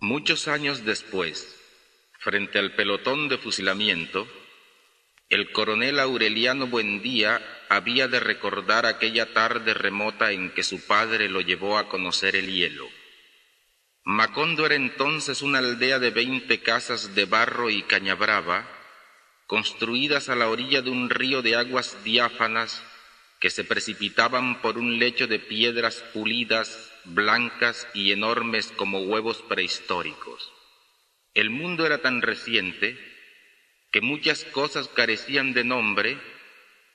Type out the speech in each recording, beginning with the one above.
Muchos años después, frente al pelotón de fusilamiento, el coronel Aureliano Buendía había de recordar aquella tarde remota en que su padre lo llevó a conocer el hielo. Macondo era entonces una aldea de 20 casas de barro y cañabrava, construidas a la orilla de un río de aguas diáfanas que se precipitaban por un lecho de piedras pulidas, blancas y enormes como huevos prehistóricos. El mundo era tan reciente que muchas cosas carecían de nombre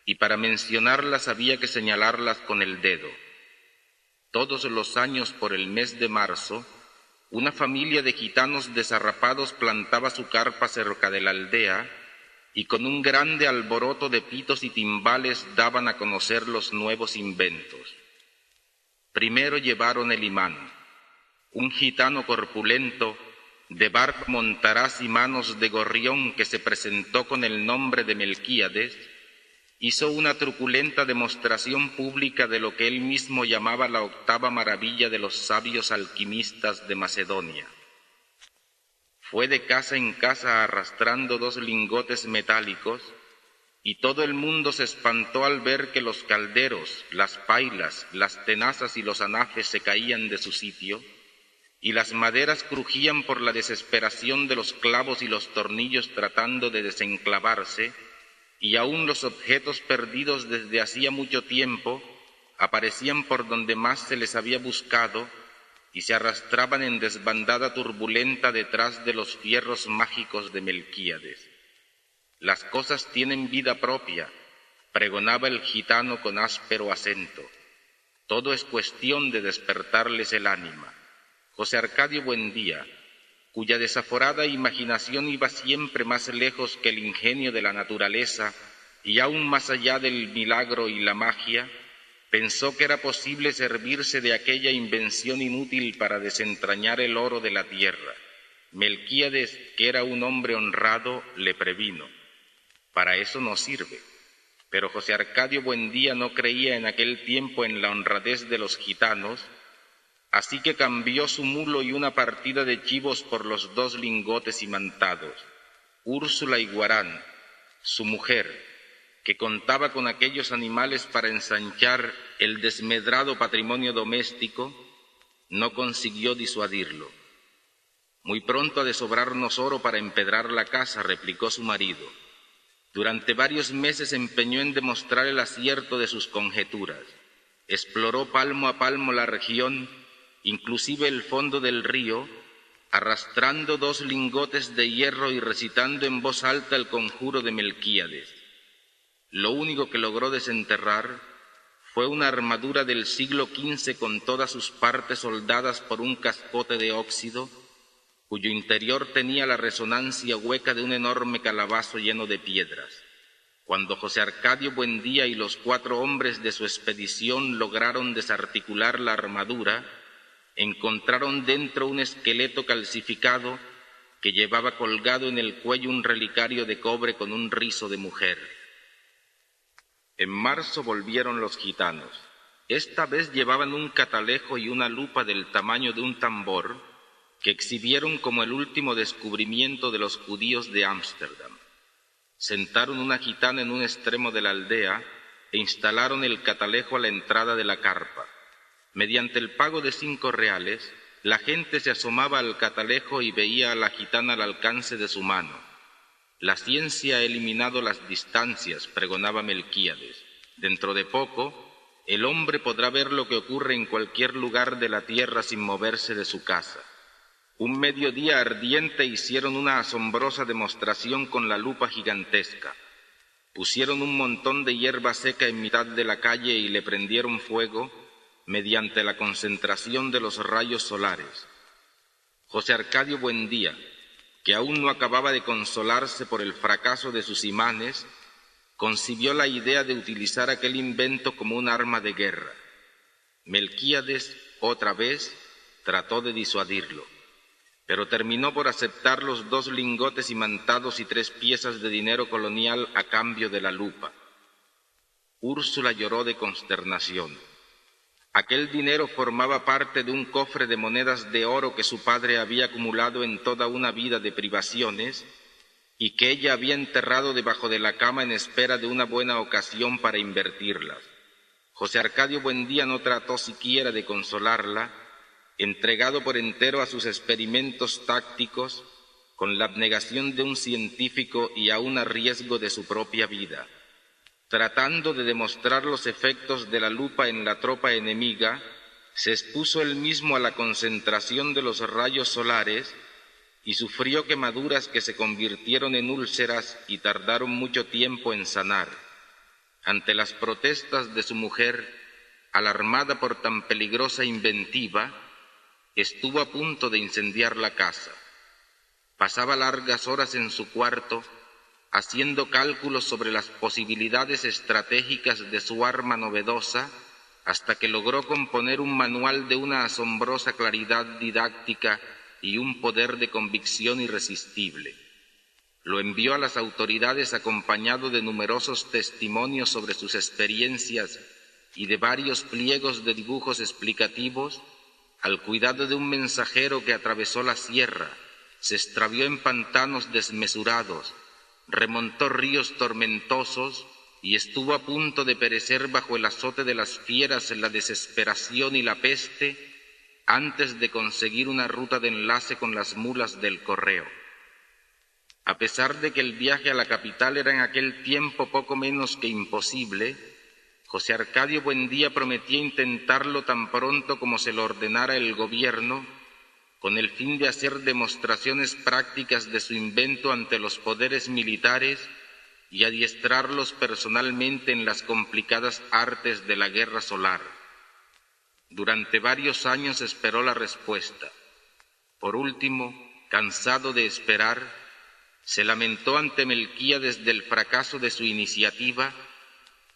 y para mencionarlas había que señalarlas con el dedo. Todos los años por el mes de marzo, una familia de gitanos desarrapados plantaba su carpa cerca de la aldea y con un grande alboroto de pitos y timbales daban a conocer los nuevos inventos. Primero llevaron el imán. Un gitano corpulento, de barba montaraz y manos de gorrión que se presentó con el nombre de Melquíades, hizo una truculenta demostración pública de lo que él mismo llamaba la octava maravilla de los sabios alquimistas de Macedonia. Fue de casa en casa arrastrando 2 lingotes metálicos, y todo el mundo se espantó al ver que los calderos, las pailas, las tenazas y los anafes se caían de su sitio, y las maderas crujían por la desesperación de los clavos y los tornillos tratando de desenclavarse, y aún los objetos perdidos desde hacía mucho tiempo aparecían por donde más se les había buscado y se arrastraban en desbandada turbulenta detrás de los fierros mágicos de Melquíades. Las cosas tienen vida propia, pregonaba el gitano con áspero acento. Todo es cuestión de despertarles el ánima. José Arcadio Buendía, cuya desaforada imaginación iba siempre más lejos que el ingenio de la naturaleza y aún más allá del milagro y la magia, pensó que era posible servirse de aquella invención inútil para desentrañar el oro de la tierra. Melquíades, que era un hombre honrado, le previno: para eso no sirve. Pero José Arcadio Buendía no creía en aquel tiempo en la honradez de los gitanos, así que cambió su mulo y una partida de chivos por los 2 lingotes imantados. Úrsula Iguarán, su mujer, que contaba con aquellos animales para ensanchar el desmedrado patrimonio doméstico, no consiguió disuadirlo. Muy pronto ha de sobrarnos oro para empedrar la casa, replicó su marido. Durante varios meses se empeñó en demostrar el acierto de sus conjeturas. Exploró palmo a palmo la región, inclusive el fondo del río, arrastrando 2 lingotes de hierro y recitando en voz alta el conjuro de Melquíades. Lo único que logró desenterrar fue una armadura del siglo XV con todas sus partes soldadas por un cascote de óxido, cuyo interior tenía la resonancia hueca de un enorme calabazo lleno de piedras. Cuando José Arcadio Buendía y los 4 hombres de su expedición lograron desarticular la armadura, encontraron dentro un esqueleto calcificado que llevaba colgado en el cuello un relicario de cobre con un rizo de mujer. En marzo volvieron los gitanos. Esta vez llevaban un catalejo y una lupa del tamaño de un tambor que exhibieron como el último descubrimiento de los judíos de Ámsterdam. Sentaron una gitana en un extremo de la aldea e instalaron el catalejo a la entrada de la carpa. Mediante el pago de 5 reales, la gente se asomaba al catalejo y veía a la gitana al alcance de su mano. La ciencia ha eliminado las distancias, pregonaba Melquíades. Dentro de poco, el hombre podrá ver lo que ocurre en cualquier lugar de la tierra sin moverse de su casa. Un mediodía ardiente hicieron una asombrosa demostración con la lupa gigantesca. Pusieron un montón de hierba seca en mitad de la calle y le prendieron fuego mediante la concentración de los rayos solares. José Arcadio Buendía, que aún no acababa de consolarse por el fracaso de sus imanes, concibió la idea de utilizar aquel invento como un arma de guerra. Melquíades, otra vez, trató de disuadirlo, pero terminó por aceptar los 2 lingotes imantados y 3 piezas de dinero colonial a cambio de la lupa. Úrsula lloró de consternación. Aquel dinero formaba parte de un cofre de monedas de oro que su padre había acumulado en toda una vida de privaciones y que ella había enterrado debajo de la cama en espera de una buena ocasión para invertirlas. José Arcadio Buendía no trató siquiera de consolarla, entregado por entero a sus experimentos tácticos, con la abnegación de un científico y aun a riesgo de su propia vida. Tratando de demostrar los efectos de la lupa en la tropa enemiga, se expuso él mismo a la concentración de los rayos solares y sufrió quemaduras que se convirtieron en úlceras y tardaron mucho tiempo en sanar. Ante las protestas de su mujer, alarmada por tan peligrosa inventiva, estuvo a punto de incendiar la casa. Pasaba largas horas en su cuarto, haciendo cálculos sobre las posibilidades estratégicas de su arma novedosa, hasta que logró componer un manual de una asombrosa claridad didáctica y un poder de convicción irresistible. Lo envió a las autoridades acompañado de numerosos testimonios sobre sus experiencias y de varios pliegos de dibujos explicativos, al cuidado de un mensajero que atravesó la sierra, se extravió en pantanos desmesurados, remontó ríos tormentosos y estuvo a punto de perecer bajo el azote de las fieras en la desesperación y la peste antes de conseguir una ruta de enlace con las mulas del correo. A pesar de que el viaje a la capital era en aquel tiempo poco menos que imposible, José Arcadio Buendía prometía intentarlo tan pronto como se lo ordenara el gobierno, con el fin de hacer demostraciones prácticas de su invento ante los poderes militares y adiestrarlos personalmente en las complicadas artes de la guerra solar. Durante varios años esperó la respuesta. Por último, cansado de esperar, se lamentó ante Melquíades del fracaso de su iniciativa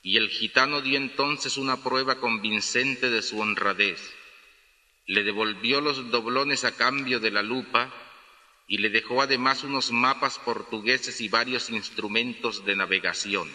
y el gitano dio entonces una prueba convincente de su honradez. Le devolvió los doblones a cambio de la lupa y le dejó además unos mapas portugueses y varios instrumentos de navegación.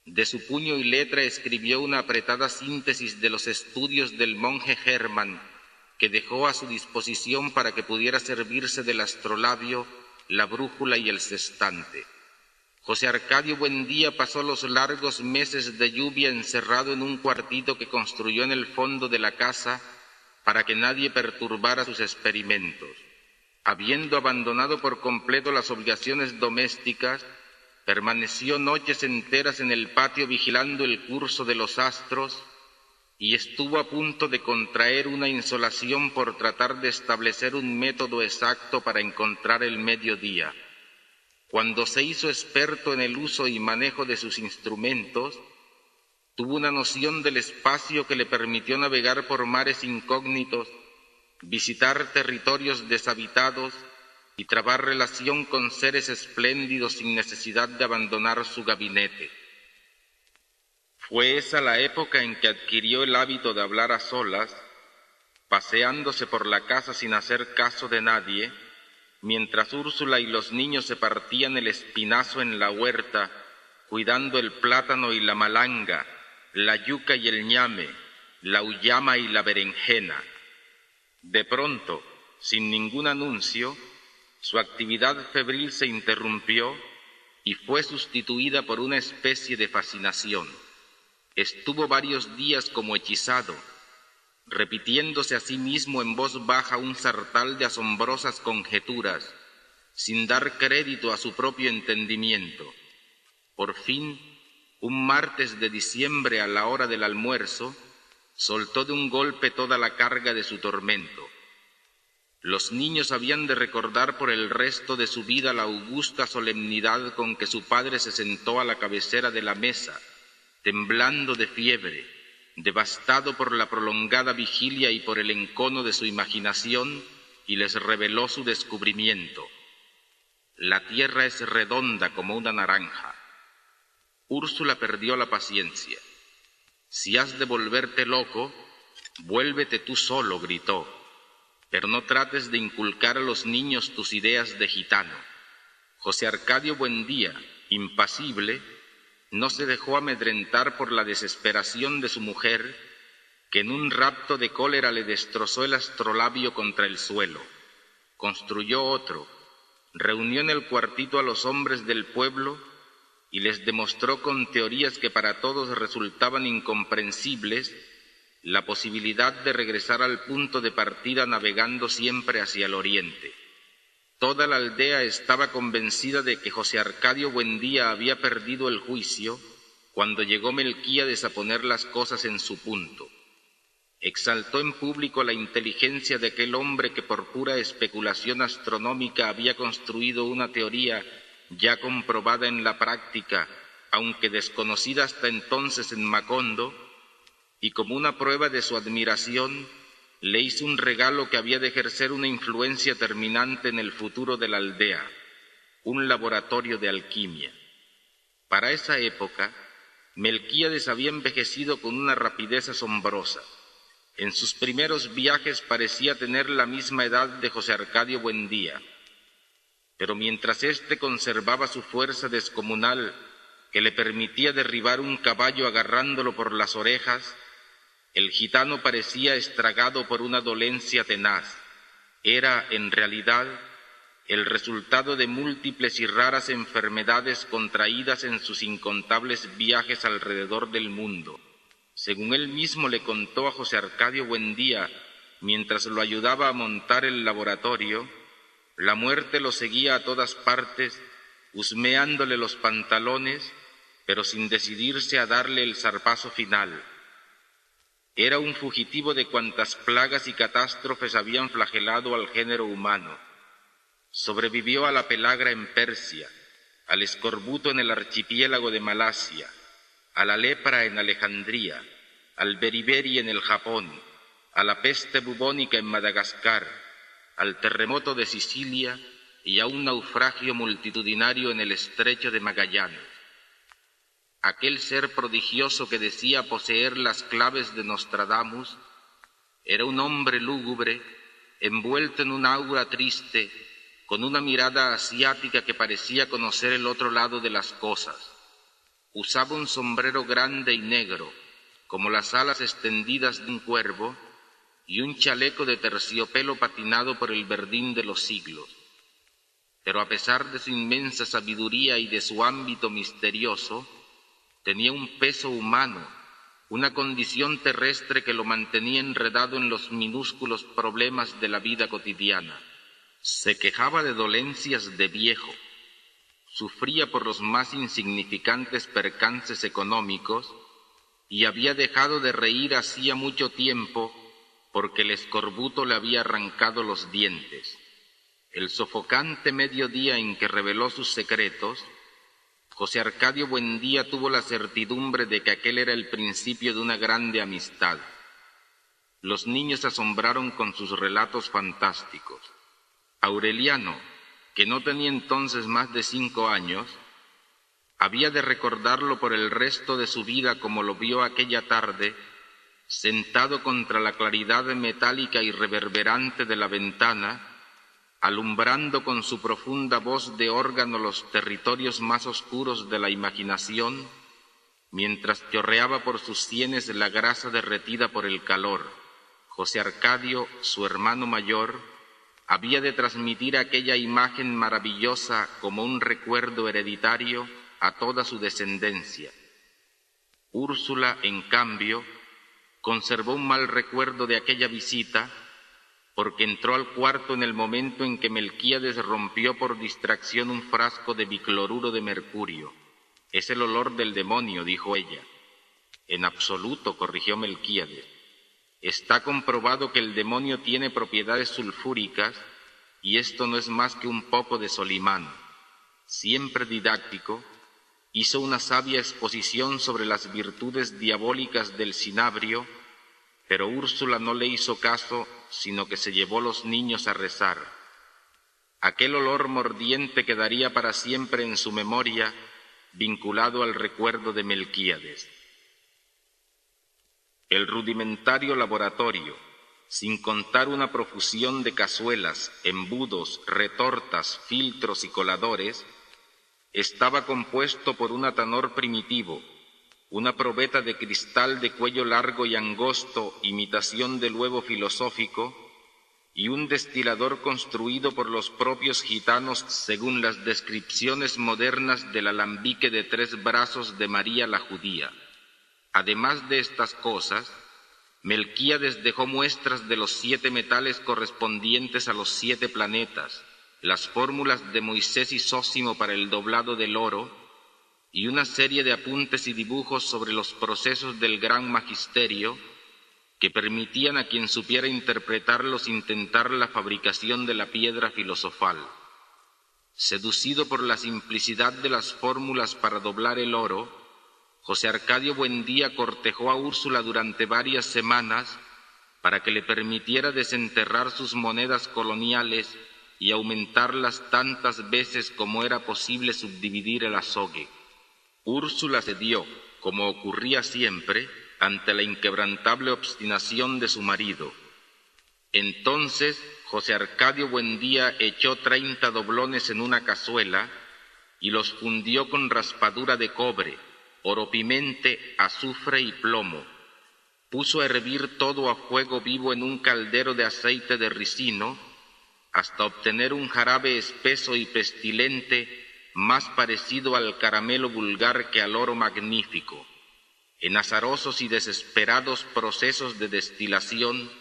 De su puño y letra escribió una apretada síntesis de los estudios del monje Hermann, que dejó a su disposición para que pudiera servirse del astrolabio, la brújula y el sextante. José Arcadio Buendía pasó los largos meses de lluvia encerrado en un cuartito que construyó en el fondo de la casa para que nadie perturbara sus experimentos. Habiendo abandonado por completo las obligaciones domésticas, permaneció noches enteras en el patio vigilando el curso de los astros y estuvo a punto de contraer una insolación por tratar de establecer un método exacto para encontrar el mediodía. Cuando se hizo experto en el uso y manejo de sus instrumentos, tuvo una noción del espacio que le permitió navegar por mares incógnitos, visitar territorios deshabitados y trabar relación con seres espléndidos sin necesidad de abandonar su gabinete. Fue esa la época en que adquirió el hábito de hablar a solas, paseándose por la casa sin hacer caso de nadie, mientras Úrsula y los niños se partían el espinazo en la huerta, cuidando el plátano y la malanga, la yuca y el ñame, la uyama y la berenjena. De pronto, sin ningún anuncio, su actividad febril se interrumpió y fue sustituida por una especie de fascinación. Estuvo varios días como hechizado, repitiéndose a sí mismo en voz baja un sartal de asombrosas conjeturas, sin dar crédito a su propio entendimiento. Por fin, un martes de diciembre a la hora del almuerzo, soltó de un golpe toda la carga de su tormento. Los niños habían de recordar por el resto de su vida la augusta solemnidad con que su padre se sentó a la cabecera de la mesa, temblando de fiebre, devastado por la prolongada vigilia y por el encono de su imaginación, y les reveló su descubrimiento. La tierra es redonda como una naranja. Úrsula perdió la paciencia. Si has de volverte loco, vuélvete tú solo, gritó, pero no trates de inculcar a los niños tus ideas de gitano. José Arcadio Buendía, impasible, no se dejó amedrentar por la desesperación de su mujer, que en un rapto de cólera le destrozó el astrolabio contra el suelo. Construyó otro, reunió en el cuartito a los hombres del pueblo y les demostró con teorías que para todos resultaban incomprensibles la posibilidad de regresar al punto de partida navegando siempre hacia el oriente. Toda la aldea estaba convencida de que José Arcadio Buendía había perdido el juicio cuando llegó Melquíades a poner las cosas en su punto. Exaltó en público la inteligencia de aquel hombre que por pura especulación astronómica había construido una teoría ya comprobada en la práctica, aunque desconocida hasta entonces en Macondo, y como una prueba de su admiración, le hizo un regalo que había de ejercer una influencia terminante en el futuro de la aldea, un laboratorio de alquimia. Para esa época, Melquíades había envejecido con una rapidez asombrosa. En sus primeros viajes parecía tener la misma edad de José Arcadio Buendía, pero mientras éste conservaba su fuerza descomunal que le permitía derribar un caballo agarrándolo por las orejas, el gitano parecía estragado por una dolencia tenaz. Era, en realidad, el resultado de múltiples y raras enfermedades contraídas en sus incontables viajes alrededor del mundo. Según él mismo le contó a José Arcadio Buendía, mientras lo ayudaba a montar el laboratorio, la muerte lo seguía a todas partes, husmeándole los pantalones, pero sin decidirse a darle el zarpazo final. Era un fugitivo de cuantas plagas y catástrofes habían flagelado al género humano. Sobrevivió a la pelagra en Persia, al escorbuto en el archipiélago de Malasia, a la lepra en Alejandría, al beriberi en el Japón, a la peste bubónica en Madagascar, al terremoto de Sicilia y a un naufragio multitudinario en el estrecho de Magallanes. Aquel ser prodigioso que decía poseer las claves de Nostradamus era un hombre lúgubre, envuelto en un aura triste, con una mirada asiática que parecía conocer el otro lado de las cosas. Usaba un sombrero grande y negro, como las alas extendidas de un cuervo, y un chaleco de terciopelo patinado por el verdín de los siglos. Pero a pesar de su inmensa sabiduría y de su ámbito misterioso, tenía un peso humano, una condición terrestre que lo mantenía enredado en los minúsculos problemas de la vida cotidiana. Se quejaba de dolencias de viejo, sufría por los más insignificantes percances económicos y había dejado de reír hacía mucho tiempo porque el escorbuto le había arrancado los dientes. El sofocante mediodía en que reveló sus secretos, José Arcadio Buendía tuvo la certidumbre de que aquel era el principio de una grande amistad. Los niños se asombraron con sus relatos fantásticos. Aureliano, que no tenía entonces más de 5 años, había de recordarlo por el resto de su vida como lo vio aquella tarde, sentado contra la claridad metálica y reverberante de la ventana, alumbrando con su profunda voz de órgano los territorios más oscuros de la imaginación, mientras chorreaba por sus sienes la grasa derretida por el calor. José Arcadio, su hermano mayor, había de transmitir aquella imagen maravillosa como un recuerdo hereditario a toda su descendencia. Úrsula, en cambio, conservó un mal recuerdo de aquella visita, porque entró al cuarto en el momento en que Melquíades rompió por distracción un frasco de bicloruro de mercurio. «Es el olor del demonio», dijo ella. «En absoluto», corrigió Melquíades. «Está comprobado que el demonio tiene propiedades sulfúricas y esto no es más que un poco de Solimán». Siempre didáctico, hizo una sabia exposición sobre las virtudes diabólicas del cinabrio, pero Úrsula no le hizo caso, sino que se llevó los niños a rezar. Aquel olor mordiente quedaría para siempre en su memoria, vinculado al recuerdo de Melquíades. El rudimentario laboratorio, sin contar una profusión de cazuelas, embudos, retortas, filtros y coladores, estaba compuesto por un atanor primitivo, una probeta de cristal de cuello largo y angosto, imitación del huevo filosófico, y un destilador construido por los propios gitanos según las descripciones modernas del alambique de 3 brazos de María la judía. Además de estas cosas, Melquíades dejó muestras de los 7 metales correspondientes a los 7 planetas, las fórmulas de Moisés y Zósimo para el doblado del oro, y una serie de apuntes y dibujos sobre los procesos del gran magisterio, que permitían a quien supiera interpretarlos intentar la fabricación de la piedra filosofal. Seducido por la simplicidad de las fórmulas para doblar el oro, José Arcadio Buendía cortejó a Úrsula durante varias semanas para que le permitiera desenterrar sus monedas coloniales y aumentarlas tantas veces como era posible subdividir el azogue. Úrsula cedió, como ocurría siempre, ante la inquebrantable obstinación de su marido. Entonces José Arcadio Buendía echó 30 doblones en una cazuela y los fundió con raspadura de cobre, oropimente, azufre y plomo. Puso a hervir todo a fuego vivo en un caldero de aceite de ricino hasta obtener un jarabe espeso y pestilente más parecido al caramelo vulgar que al oro magnífico. En azarosos y desesperados procesos de destilación,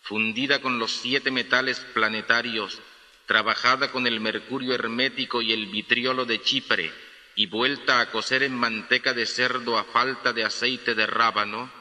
fundida con los 7 metales planetarios, trabajada con el mercurio hermético y el vitriolo de Chipre, y vuelta a cocer en manteca de cerdo a falta de aceite de rábano,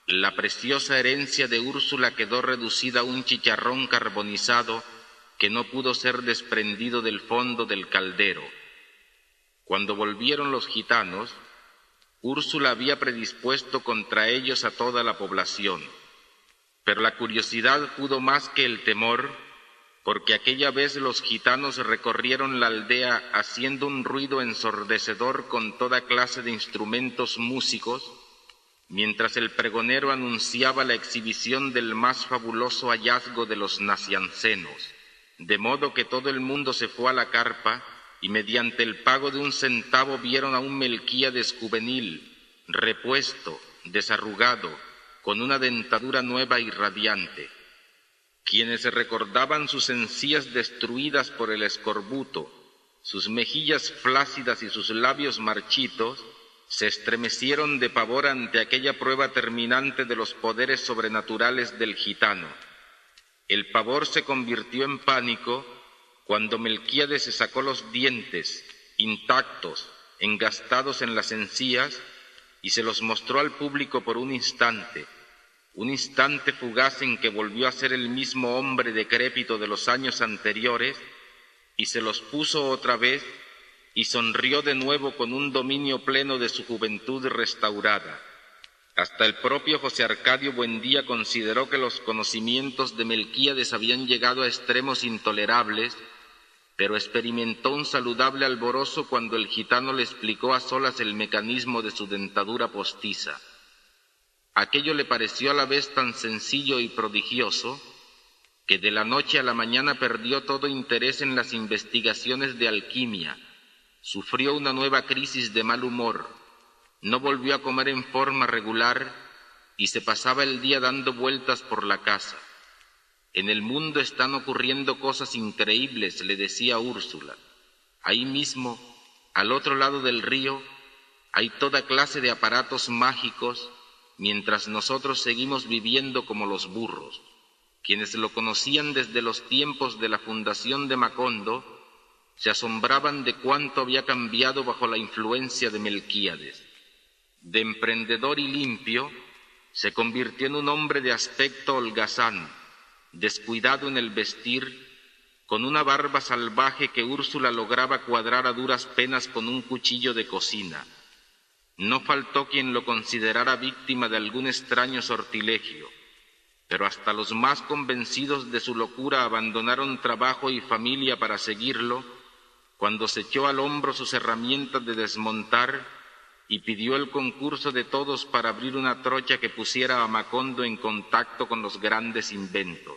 la preciosa herencia de Úrsula quedó reducida a un chicharrón carbonizado que no pudo ser desprendido del fondo del caldero. Cuando volvieron los gitanos, Úrsula había predispuesto contra ellos a toda la población, pero la curiosidad pudo más que el temor, porque aquella vez los gitanos recorrieron la aldea haciendo un ruido ensordecedor con toda clase de instrumentos músicos, mientras el pregonero anunciaba la exhibición del más fabuloso hallazgo de los naciancenos, de modo que todo el mundo se fue a la carpa, y mediante el pago de 1 centavo vieron a un Melquíades juvenil, repuesto, desarrugado, con una dentadura nueva y radiante. Quienes recordaban sus encías destruidas por el escorbuto, sus mejillas flácidas y sus labios marchitos, se estremecieron de pavor ante aquella prueba terminante de los poderes sobrenaturales del gitano. El pavor se convirtió en pánico cuando Melquíades se sacó los dientes, intactos, engastados en las encías, y se los mostró al público por un instante fugaz en que volvió a ser el mismo hombre decrépito de los años anteriores, y se los puso otra vez, y sonrió de nuevo con un dominio pleno de su juventud restaurada. Hasta el propio José Arcadio Buendía consideró que los conocimientos de Melquíades habían llegado a extremos intolerables, pero experimentó un saludable alborozo cuando el gitano le explicó a solas el mecanismo de su dentadura postiza. Aquello le pareció a la vez tan sencillo y prodigioso que de la noche a la mañana perdió todo interés en las investigaciones de alquimia, sufrió una nueva crisis de mal humor, no volvió a comer en forma regular y se pasaba el día dando vueltas por la casa. En el mundo están ocurriendo cosas increíbles, le decía Úrsula. Ahí mismo, al otro lado del río, hay toda clase de aparatos mágicos, mientras nosotros seguimos viviendo como los burros. Quienes lo conocían desde los tiempos de la fundación de Macondo se asombraban de cuánto había cambiado bajo la influencia de Melquíades. De emprendedor y limpio, se convirtió en un hombre de aspecto holgazán, descuidado en el vestir, con una barba salvaje que Úrsula lograba cuadrar a duras penas con un cuchillo de cocina. No faltó quien lo considerara víctima de algún extraño sortilegio, pero hasta los más convencidos de su locura abandonaron trabajo y familia para seguirlo, cuando se echó al hombro sus herramientas de desmontar y pidió el concurso de todos para abrir una trocha que pusiera a Macondo en contacto con los grandes inventos.